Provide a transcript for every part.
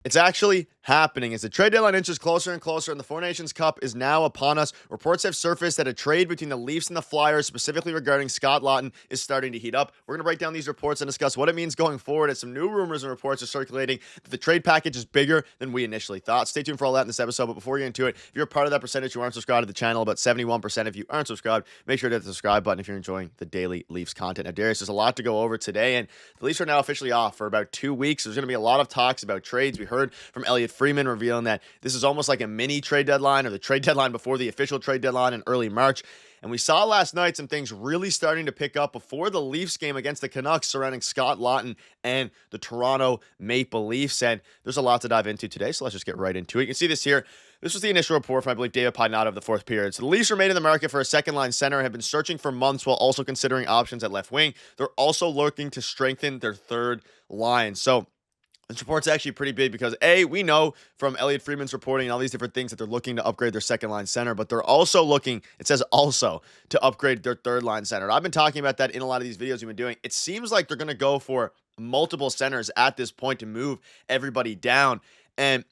It's actually happening as the trade deadline inches closer and closer, and the Four Nations Cup is now upon us. Reports have surfaced that a trade between the Leafs and the Flyers, specifically regarding Scott Laughton, is starting to heat up. We're going to break down these reports and discuss what it means going forward, as some new rumors and reports are circulating that the trade package is bigger than we initially thought. Stay tuned for all that in this episode, but before we get into it, if you're a part of that percentage who aren't subscribed to the channel, about 71% if you aren't subscribed, make sure to hit the subscribe button if you're enjoying the daily Leafs content. Now, Darius, there's a lot to go over today, and the Leafs are now officially off for about 2 weeks. There's going to be a lot of talks about trades. We heard from Elliot Freeman revealing that this is almost like a mini trade deadline, or the trade deadline before the official trade deadline in early March. And we saw last night some things really starting to pick up before the Leafs game against the Canucks surrounding Scott Laughton and the Toronto Maple Leafs. And there's a lot to dive into today, so let's just get right into it. You can see this here. This was the initial report from, I believe, David Pagnotta of the fourth period. So the Leafs remain in the market for a second-line center and have been searching for months while also considering options at left wing. They're also looking to strengthen their third line. So this report's actually pretty big because, A, we know from Elliot Freeman's reporting and all these different things that they're looking to upgrade their second line center, but they're also looking, it says also, to upgrade their third line center. I've been talking about that in a lot of these videos we've been doing. It seems like they're going to go for multiple centers at this point to move everybody down. And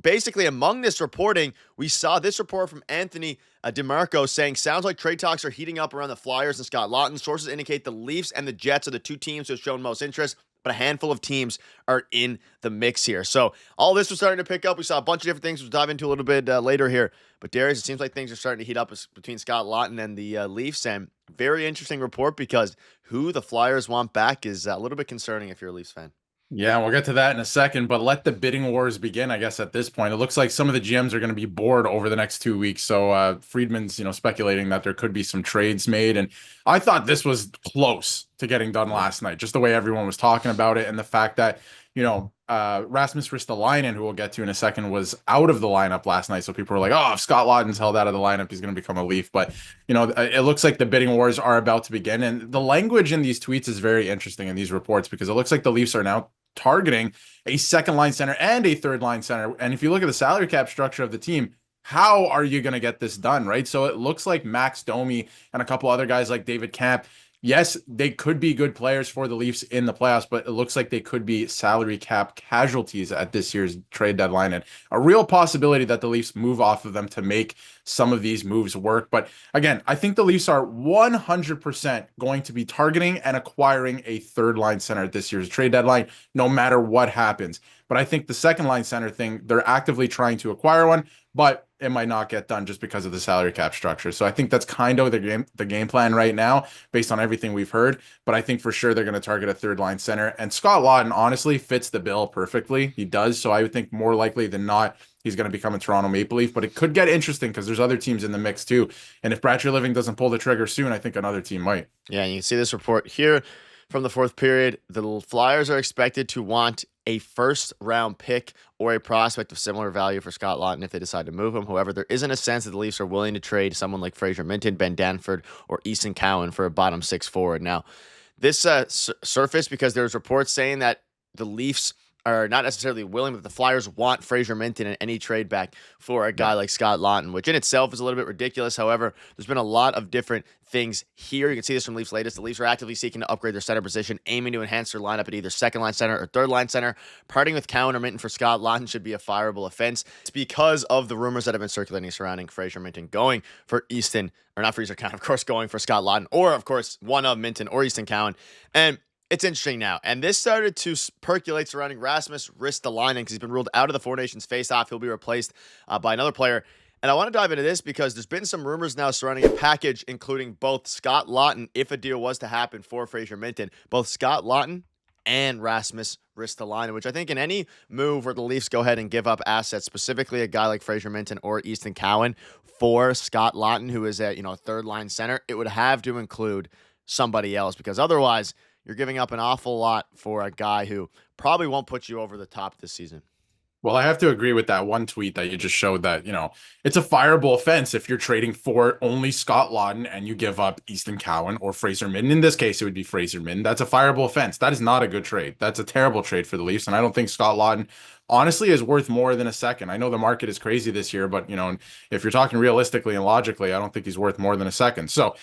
basically, among this reporting, we saw this report from Anthony DeMarco saying, sounds like trade talks are heating up around the Flyers and Scott Laughton. Sources indicate the Leafs and the Jets are the two teams who have shown most interest, but a handful of teams are in the mix here. So all this was starting to pick up. We saw a bunch of different things we'll dive into a little bit later here. But Darius, it seems like things are starting to heat up between Scott Laughton and the Leafs. And very interesting report, because who the Flyers want back is a little bit concerning if you're a Leafs fan. Yeah, we'll get to that in a second, but let the bidding wars begin, I guess, at this point. It looks like some of the GMs are going to be bored over the next 2 weeks. So Friedman's, speculating that there could be some trades made. And I thought this was close to getting done last night, just the way everyone was talking about it. And the fact that, Rasmus Ristolainen, who we'll get to in a second, was out of the lineup last night. So people were like, oh, if Scott Laughton's held out of the lineup, he's going to become a Leaf. But, it looks like the bidding wars are about to begin. And the language in these tweets is very interesting in these reports, because it looks like the Leafs are now targeting a second line center and a third line center. And if you look at the salary cap structure of the team, how are you going to get this done, right? So it looks like Max Domi and a couple other guys like David Camp, yes, they could be good players for the Leafs in the playoffs, but it looks like they could be salary cap casualties at this year's trade deadline, and a real possibility that the Leafs move off of them to make some of these moves work. But again, I think the Leafs are 100% going to be targeting and acquiring a third line center at this year's trade deadline, no matter what happens. But I think the second line center thing, they're actively trying to acquire one, but it might not get done just because of the salary cap structure. So I think that's kind of the game plan right now, based on everything we've heard. But I think for sure they're going to target a third line center. And Scott Laughton honestly fits the bill perfectly. He does. So I would think more likely than not, he's going to become a Toronto Maple Leaf. But it could get interesting because there's other teams in the mix too. And if Brad Living doesn't pull the trigger soon, I think another team might. Yeah, you can see this report here from the fourth period. The Flyers are expected to want a first-round pick or a prospect of similar value for Scott Laughton if they decide to move him. However, there isn't a sense that the Leafs are willing to trade someone like Fraser Minten, Ben Danford, or Easton Cowan for a bottom six forward. Now, this surfaced because there's reports saying that the Leafs are not necessarily willing, but the Flyers want Fraser Minten in any trade back for a guy like Scott Laughton, which in itself is a little bit ridiculous. However, there's been a lot of different things here. You can see this from Leafs latest. The Leafs are actively seeking to upgrade their center position, aiming to enhance their lineup at either second line center or third line center. Parting with Cowan or Minten for Scott Laughton should be a fireable offense. It's because of the rumors that have been circulating surrounding Fraser Minten going for Easton, or not Fraser Cowan, of course, going for Scott Laughton, or of course, one of Minten or Easton Cowan. And it's interesting now, and this started to percolate surrounding Rasmus Ristolainen because he's been ruled out of the Four Nations face-off. He'll be replaced by another player. And I want to dive into this because there's been some rumors now surrounding a package including both Scott Laughton, if a deal was to happen for Fraser Minten, both Scott Laughton and Rasmus Ristolainen, which I think in any move where the Leafs go ahead and give up assets, specifically a guy like Fraser Minten or Easton Cowan for Scott Laughton, who is a third line center, it would have to include somebody else, because otherwise you're giving up an awful lot for a guy who probably won't put you over the top this season. Well, I have to agree with that one tweet that you just showed that, it's a fireable offense if you're trading for only Scott Laughton and you give up Easton Cowan or Fraser Minten. In this case, it would be Fraser Minten. That's a fireable offense. That is not a good trade. That's a terrible trade for the Leafs. And I don't think Scott Laughton honestly is worth more than a second. I know the market is crazy this year, but if you're talking realistically and logically, I don't think he's worth more than a second. So,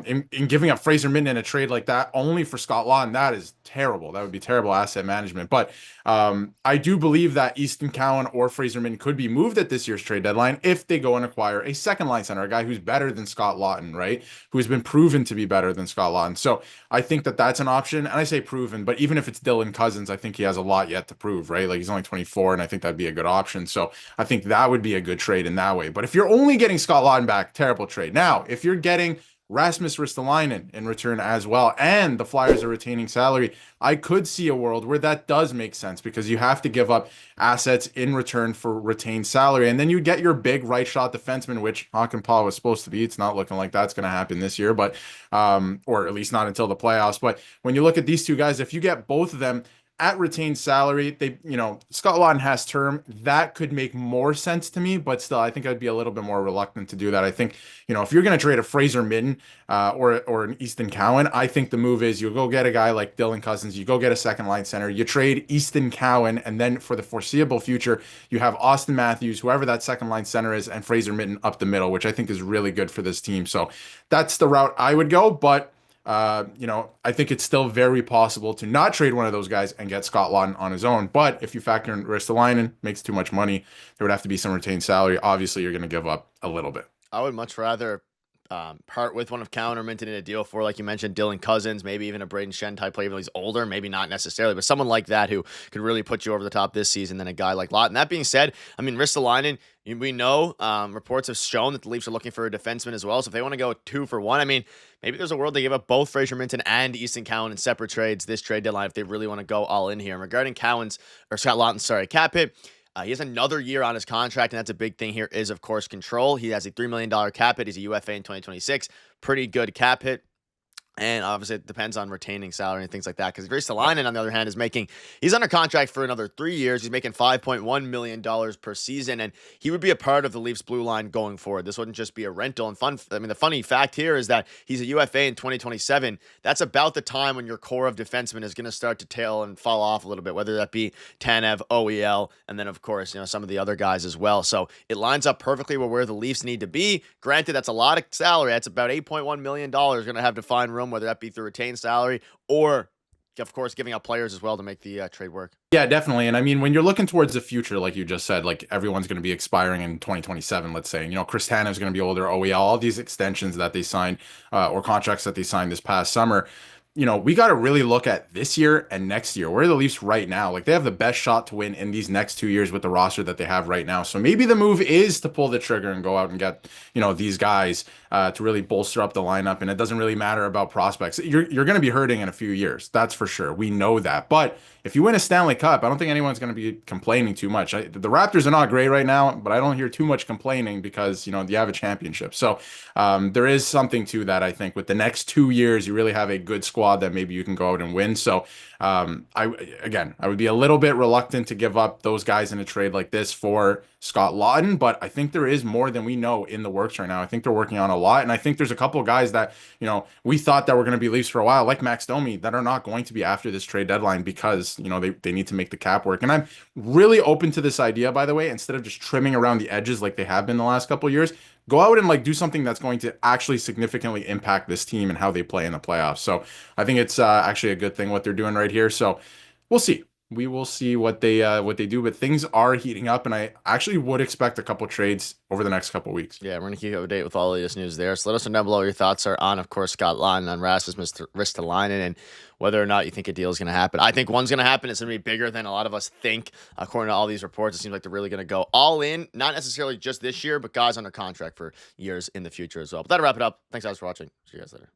in giving up Fraser Minton in a trade like that only for Scott Lawton, that is terrible. That would be terrible asset management. But I do believe that Easton Cowan or Fraser Minton could be moved at this year's trade deadline if they go and acquire a second line center, a guy who's better than Scott Lawton, right? Who has been proven to be better than Scott Lawton. So I think that that's an option. And I say proven, but even if it's Dylan Cousins, I think he has a lot yet to prove, right? Like he's only 24, and I think that'd be a good option. So I think that would be a good trade in that way. But if you're only getting Scott Lawton back, terrible trade. Now, if you're getting Rasmus Ristolainen in return as well, and the Flyers are retaining salary, I could see a world where that does make sense because you have to give up assets in return for retained salary. And then you get your big right shot defenseman, which Hakanpää was supposed to be. It's not looking like that's going to happen this year, but or at least not until the playoffs. But when you look at these two guys, if you get both of them at retained salary, Scott Lawton has term. That could make more sense to me, but still, I think I'd be a little bit more reluctant to do that. I think, if you're going to trade a Fraser Minton or an Easton Cowan, I think the move is you go get a guy like Dylan Cousins, you go get a second line center, you trade Easton Cowan, and then for the foreseeable future, you have Austin Matthews, whoever that second line center is, and Fraser Minton up the middle, which I think is really good for this team. So that's the route I would go, but I think it's still very possible to not trade one of those guys and get Scott Lawton on his own. But if you factor in Ristolainen, makes too much money, there would have to be some retained salary. Obviously, you're going to give up a little bit. I would much rather part with one of Cowan or Minton in a deal for, like you mentioned, Dylan Cousins, maybe even a Braden Shen type player, even though he's older, maybe not necessarily, but someone like that who could really put you over the top this season than a guy like Lawton. That being said, I mean, Ristolainen, we know reports have shown that the Leafs are looking for a defenseman as well. So if they want to go 2 for 1, I mean, maybe there's a world they give up both Fraser Minton and Easton Cowan in separate trades this trade deadline if they really want to go all in here. And regarding Scott Lawton's cap hit, he has another year on his contract, and that's a big thing here is, of course, control. He has a $3 million cap hit. He's a UFA in 2026. Pretty good cap hit. And obviously, it depends on retaining salary and things like that. Because Ristolainen, on the other hand, he's under contract for another 3 years. He's making $5.1 million per season, and he would be a part of the Leafs blue line going forward. This wouldn't just be a rental. And the funny fact here is that he's a UFA in 2027. That's about the time when your core of defensemen is going to start to tail and fall off a little bit, whether that be Tanev, OEL, and then, of course, some of the other guys as well. So it lines up perfectly with where the Leafs need to be. Granted, that's a lot of salary. That's about $8.1 million. Going to have to find room, whether that be through retained salary or, of course, giving up players as well to make the trade work. Yeah, definitely. And I mean, when you're looking towards the future, like you just said, like everyone's going to be expiring in 2027, let's say, Chris Tanev is going to be older, OEL, all these extensions that they signed or contracts that they signed this past summer. We got to really look at this year and next year. Where are the Leafs right now? Like they have the best shot to win in these next 2 years with the roster that they have right now. So maybe the move is to pull the trigger and go out and get, these guys to really bolster up the lineup. And it doesn't really matter about prospects. You're going to be hurting in a few years. That's for sure. We know that. But if you win a Stanley Cup, I don't think anyone's going to be complaining too much. The Raptors are not great right now, but I don't hear too much complaining because, you have a championship. So there is something to that, I think. With the next 2 years, you really have a good squad that maybe you can go out and win. So I would be a little bit reluctant to give up those guys in a trade like this for Scott Lawton, but I think there is more than we know in the works right now. I think they're working on a lot, and I think there's a couple of guys that we thought that were going to be Leafs for a while, like Max Domi, that are not going to be after this trade deadline because they need to make the cap work. And I'm really open to this idea, by the way, instead of just trimming around the edges like they have been the last couple of years. Go out and do something that's going to actually significantly impact this team and how they play in the playoffs. So I think it's actually a good thing what they're doing right here. So we'll see. We will see what they do, but things are heating up, and I actually would expect a couple trades over the next couple of weeks. Yeah, we're gonna keep you up to date with all of this news there. So let us know down below what your thoughts are on, of course, Scott Lawton, on Rasmus Ristolainen, and whether or not you think a deal is going to happen. I think one's going to happen. It's going to be bigger than a lot of us think. According to all these reports, it seems like they're really going to go all in, not necessarily just this year, but guys under contract for years in the future as well. But that'll wrap it up. Thanks guys for watching. See you guys later.